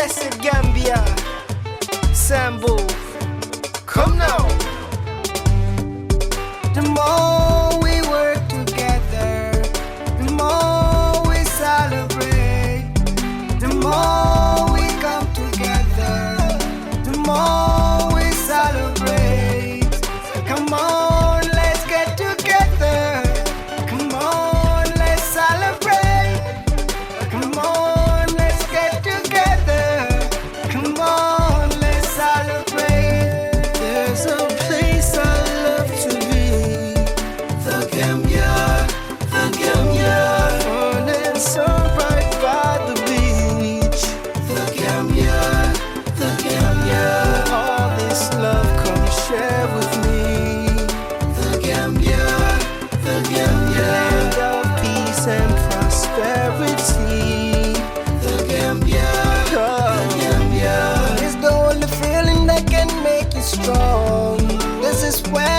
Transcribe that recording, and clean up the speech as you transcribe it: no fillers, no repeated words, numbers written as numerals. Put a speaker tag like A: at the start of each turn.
A: blessed Gambia. Sambo, come now. The more we work together, the more we celebrate. The more we come together, the more we celebrate. Come on, let's get together. Come on, let's celebrate. Come on, let's get together. Come on, let's celebrate. There's a place I love to be. The Gambia, the Gambia. Fun and sun right by the beach. The Gambia, the Gambia. All this love, come share with me. The Gambia, the Gambia. Land of peace and prosperity. The Gambia, the Gambia. It's the only feeling that can make you strong. This is where